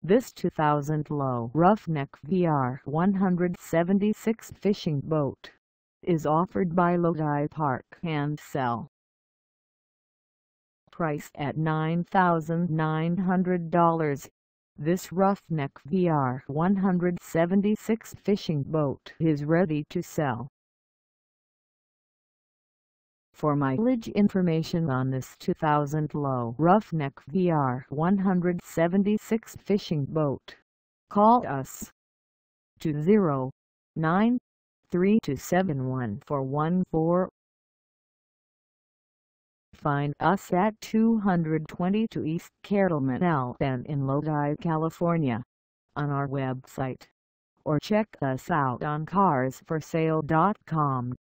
This 2000 Lowe Roughneck R176 fishing boat is offered by Lodi Park and Sell. Priced at $9,900, this Roughneck R176 fishing boat is ready to sell. For mileage information on this 2000 Lowe Roughneck R176 fishing boat, call us 209-3271-414. Find us at 222 East Kettleman Ln in Lodi, California, on our website, or check us out on carsforsale.com.